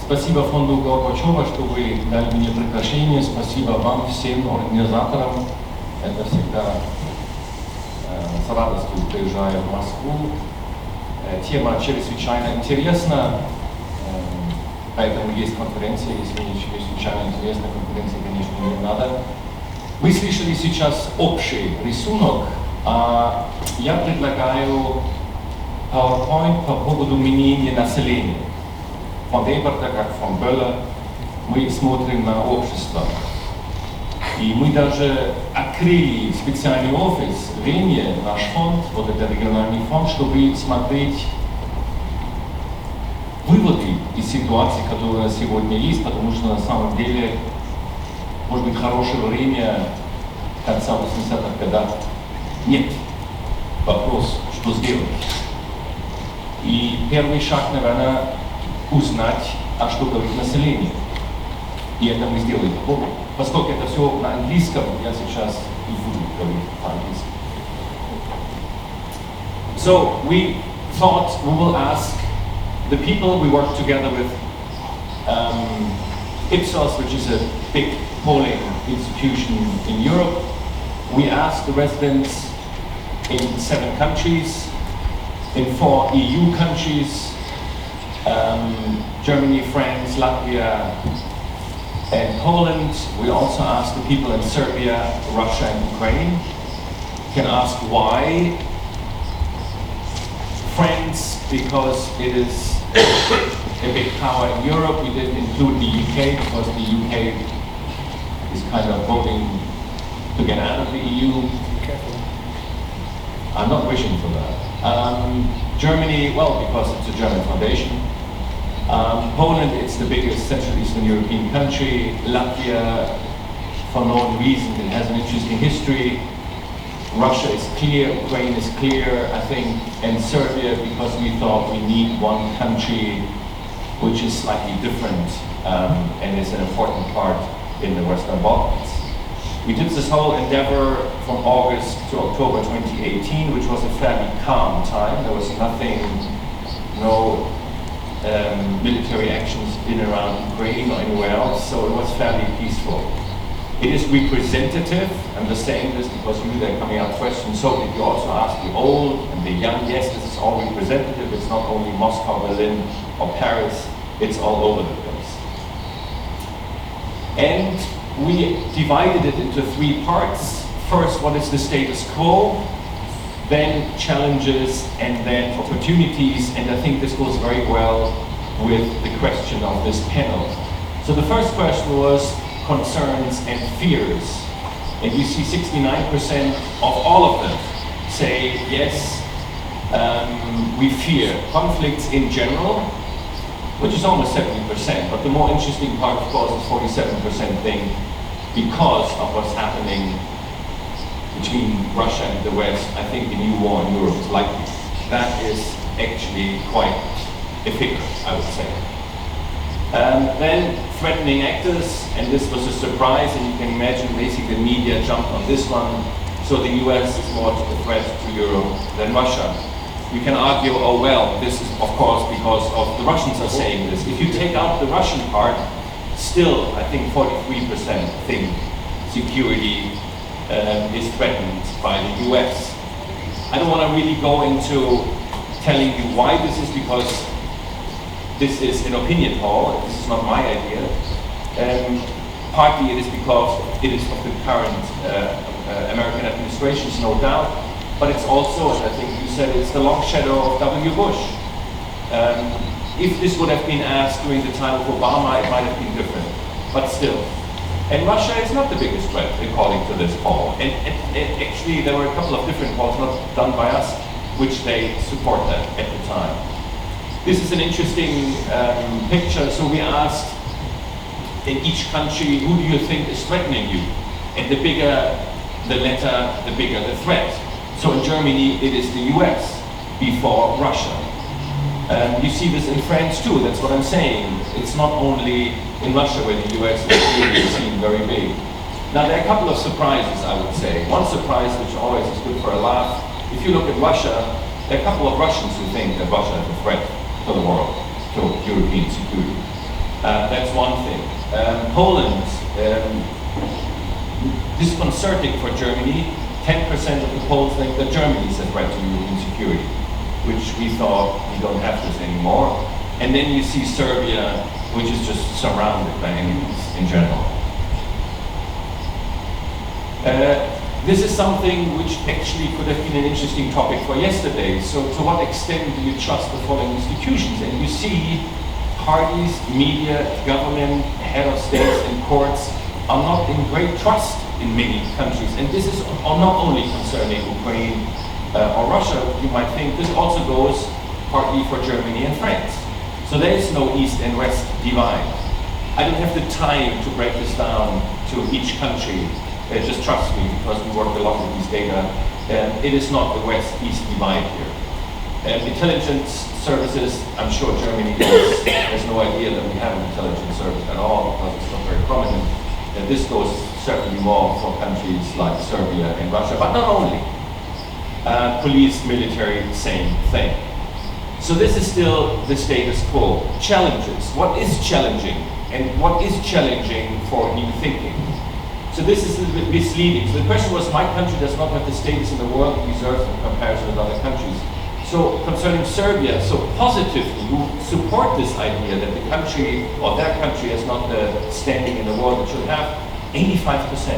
Спасибо фонду Горбачева, что вы дали мне приглашение. Спасибо вам, всем организаторам. Это всегда с радостью приезжаю в Москву. Тема чрезвычайно интересна, поэтому есть конференция. Если не чрезвычайно интересна конференция, конечно, не надо. Вы слышали сейчас общий рисунок, а я предлагаю PowerPoint по поводу мнения населения. Фонд Эберта, как фонд Бölller, мы смотрим на общество. И мы даже открыли специальный офис в Вене, наш фонд, вот это региональный фонд, чтобы смотреть выводы из ситуации, которая сегодня есть, потому что на самом деле, может быть, хорошее время конца 80-х годов нет. Вопрос, что сделать. И первый шаг, наверное, узнать, а что говорит население. И это мы сделаем. Поскольку это все на английском, я сейчас и буду говорить по-английски. So we thought we will ask the people we work together with, Ipsos, which is a big polling institution in Europe. We asked the residents in 7 countries, in 4 EU countries, Germany, France, Latvia, and Poland. We also asked the people in Serbia, Russia, and Ukraine. You can ask why. France, because it is a big power in Europe. We didn't include the UK because the UK is kind of voting to get out of the EU. Careful. I'm not wishing for that. Germany, well, because it's a German foundation. Poland, it's the biggest Central Eastern European country. Latvia, for no reason, it has an interesting history. Russia is clear, Ukraine is clear, I think, and Serbia, because we thought we need one country which is slightly different and is an important part in the Western Balkans. We did this whole endeavor from August to October 2018, which was a fairly calm time. There was nothing, no military actions in and around Ukraine or anywhere else, so it was fairly peaceful. It is representative. I'm just saying this because there are coming out questions. So if you also ask the old and the young, yes, this is all representative. It's not only Moscow, Berlin, or Paris. It's all over the place. And we divided it into 3 parts. First, what is the status quo? Then challenges, and then opportunities. And I think this goes very well with the question of this panel. So the first question was concerns and fears. And you see 69% of all of them say, yes, we fear conflicts in general, which is almost 70%. But the more interesting part, of course, is 47% think because of what's happening between Russia and the West, I think the new war in Europe is likely. That is actually quite a figure, I would say. Then threatening actors, and this was a surprise, and you can imagine basically the media jumped on this one. So the US is more of a threat to Europe than Russia. You can argue, oh well, this is of course because of the Russians are saying this. If you take out the Russian part, still I think 43% think security is threatened by the US. I don't want to really go into telling you why this is, because this is an opinion poll, this is not my idea. Partly it is because it is of the current American administrations, no doubt, but it's also, as I think you said, it's the long shadow of W. Bush. If this would have been asked during the time of Obama, it might have been different, but still. And Russia is not the biggest threat, according to this poll. And actually, there were a couple of different polls, not done by us, which they support that at the time. This is an interesting picture. So we asked in each country, who do you think is threatening you? And the bigger the letter, the bigger the threat. So in Germany, it is the US before Russia. You see this in France too, that's what I'm saying. It's not only in Russia where the US is really seen very big. Now there are a couple of surprises, I would say. One surprise, which always is good for a laugh, if you look at Russia, there are a couple of Russians who think that Russia is a threat to the world, to European security. That's one thing. Poland, disconcerting for Germany. 10% of the Poles think that Germany is a threat to European security, which we thought we don't have this anymore. And then you see Serbia, which is just surrounded by enemies in general. This is something which actually could have been an interesting topic for yesterday. So to what extent do you trust the following institutions? And you see parties, media, government, head of states and courts are not in great trust in many countries. And this is not only concerning Ukraine or Russia, you might think. This also goes partly for Germany and France. So there is no East and West divide. I don't have the time to break this down to each country. Just trust me, because we work a lot with these data. It is not the West-East divide here. Intelligence services, I'm sure Germany has no idea that we have an intelligence service at all, because it's not very prominent. And this goes certainly more for countries like Serbia and Russia, but not only. Police, military, same thing. So this is still the status quo. Challenges. What is challenging? And what is challenging for new thinking? So this is a little bit misleading. So the question was, my country does not have the status in the world it deserves in comparison with other countries. So concerning Serbia, so positively, who support this idea that the country, or their country, has not the standing in the world it should have, 85%.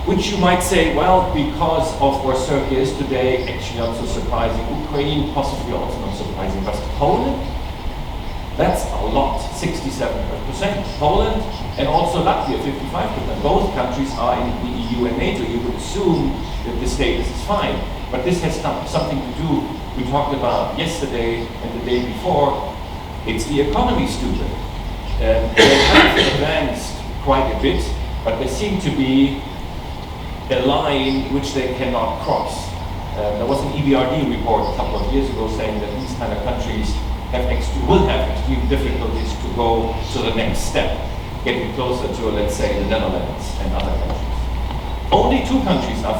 Which you might say, well, because of where Serbia is today, actually not so surprising. Ukraine, possibly also not surprising. But Poland, that's a lot, 67%. Poland and also Latvia, 55%. Both countries are in the EU and NATO. You would assume that the status is fine. But this has something to do, we talked about yesterday and the day before, it's the economy, stupid. They have advanced quite a bit, but there seem to be a line which they cannot cross. There was an EBRD report a couple of years ago saying that these kind of countries will have extreme difficulties to go to the next step, getting closer to, let's say, the Netherlands and other countries. Only two countries are,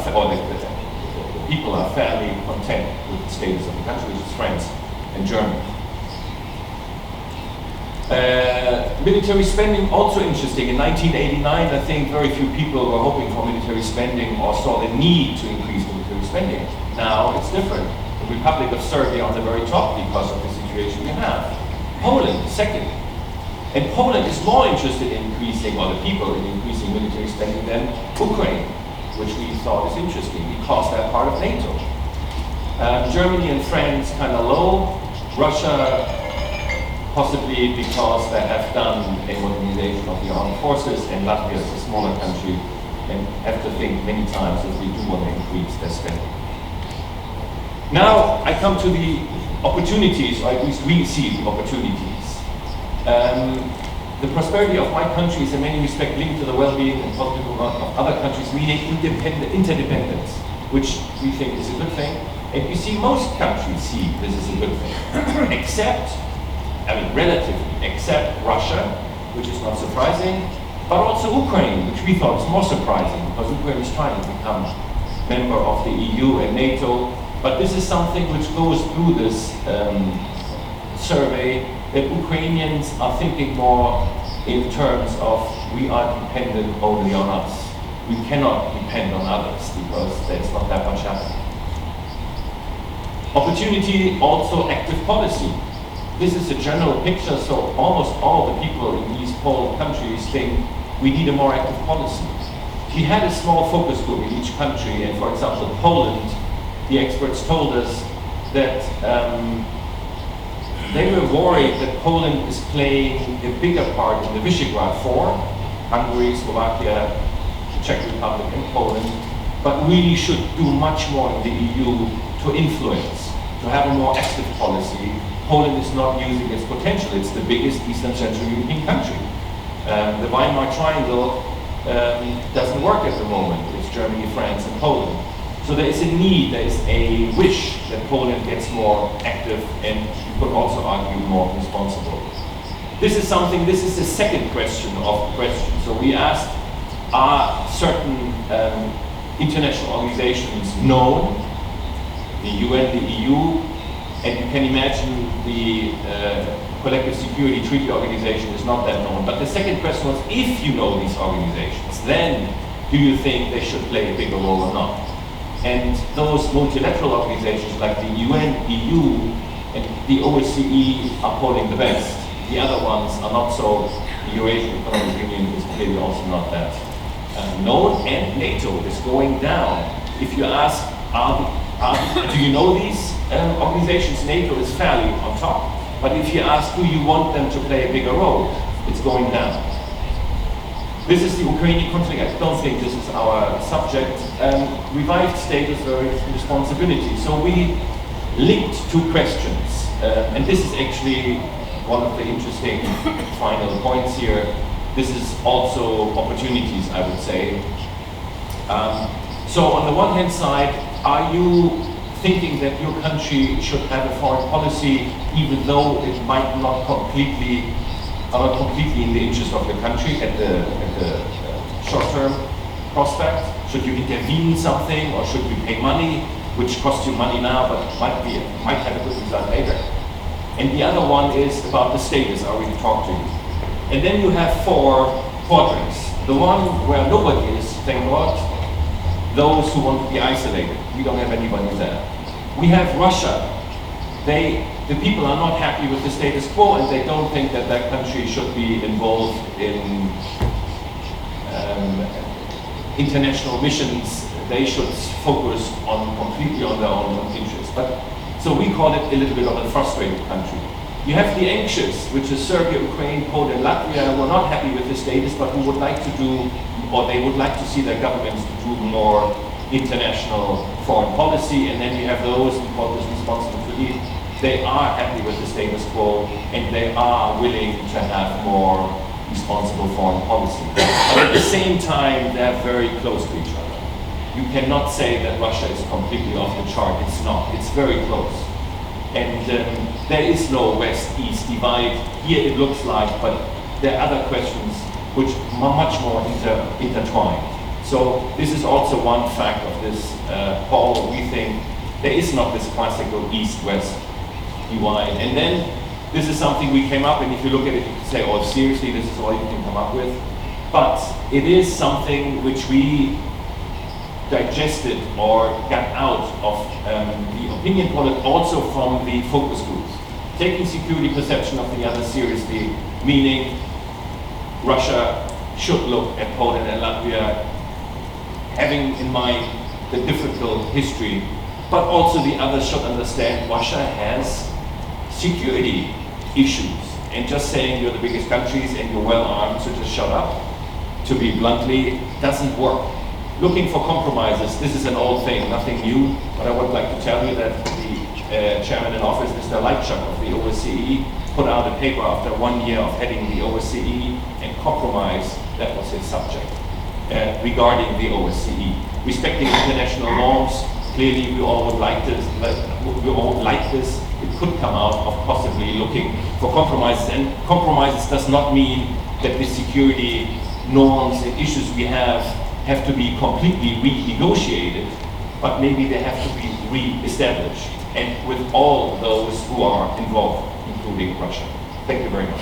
people are fairly content with the status of the country, which is France and Germany. Military spending, also interesting. In 1989, I think very few people were hoping for military spending or saw the need to increase military spending. Now it's different. The Republic of Serbia on the very top because of the situation we have. Poland, second. And Poland is more interested in increasing, or the people in increasing military spending than Ukraine, which we thought is interesting because they're part of NATO. Germany and France kind of low. Russia, possibly because they have done a modernization of the armed forces, and Latvia is a smaller country and have to think many times if we do want to increase their spending. Now I come to the opportunities, or at least we see the opportunities. The prosperity of my country is in many respects linked to the well-being and political growth of other countries, meaning interdependence, which we think is a good thing. And you see most countries see this is a good thing, except, relatively, except Russia, which is not surprising, but also Ukraine, which we thought was more surprising, because Ukraine is trying to become member of the EU and NATO. But this is something which goes through this survey, that Ukrainians are thinking more in terms of we are dependent only on us. We cannot depend on others because there's not that much happening. Opportunity, also active policy. This is a general picture, so almost all the people in these poll countries think we need a more active policy. We had a small focus group in each country, and for example, Poland, the experts told us that they were worried that Poland is playing a bigger part in the Visegrad 4, Hungary, Slovakia, the Czech Republic and Poland, but really should do much more in the EU to influence, to have a more active policy. Poland is not using its potential. It's the biggest Eastern Central European country. The Weimar Triangle doesn't work at the moment. It's Germany, France and Poland. So there is a need, there is a wish that Poland gets more active and you could also argue more responsible. This is the second question of the question. So we asked, are certain international organizations known, the UN, the EU, And you can imagine the Collective Security Treaty Organization is not that known. But the second question was, if you know these organizations, then do you think they should play a bigger role or not? And those multilateral organizations like the UN, EU, and the OSCE are polling the best. The other ones are not so. The Eurasian Economic Union is clearly also not that known, and NATO is going down. If you ask, do you know these organizations? NATO is fairly on top, but if you ask, do you want them to play a bigger role? It's going down. This is the Ukrainian conflict. I don't think this is our subject. Revived status versus responsibility. So we linked two questions, and this is actually one of the interesting final points here. This is also opportunities, I would say. So on the one hand side, are you thinking that your country should have a foreign policy, even though it might not completely in the interest of your country at the short-term prospect? Should you intervene in something, or should you pay money, which costs you money now, but might have a good result later? And the other one is about the status I already talked to you. And then you have four quadrants. The one where nobody is, thank God, those who want to be isolated. We don't have anybody there. We have Russia. The people are not happy with the status quo, and they don't think that their country should be involved in international missions. They should focus completely on their own interests. But so we call it a little bit of a frustrated country. You have the anxious, which is Serbia, Ukraine, Poland, Latvia, who are not happy with the status, but who would like to do, or they would like to see their governments to do more international foreign policy. And then you have those who call this responsible to lead. They are happy with the status quo, and they are willing to have more responsible foreign policy. But at the same time, they're very close to each other. You cannot say that Russia is completely off the chart. It's not. It's very close. And there is no West-East divide. Here it looks like, but there are other questions which are much more intertwined. So this is also one fact of this poll. We think there is not this classical East-West divide. And then this is something we came up, and if you look at it, you can say, oh, seriously, this is all you can come up with. But it is something which we digested or got out of the opinion poll, and also from the focus groups. Taking security perception of the other seriously, meaning Russia should look at Poland and Latvia, having in mind the difficult history, but also the others should understand Russia has security issues. And just saying you're the biggest countries and you're well armed, so just shut up, to be bluntly, doesn't work. Looking for compromises, this is an old thing, nothing new, but I would like to tell you that the chairman in office, Mr. Leitchuk of the OSCE, put out a paper after 1 year of heading the OSCE, and compromise, that was his subject, regarding the OSCE. Respecting international norms, clearly we all would like this, it could come out of possibly looking for compromises, and compromises does not mean that the security norms and issues we have to be completely renegotiated, but maybe they have to be re-established, and with all those who are involved, including Russia. Thank you very much.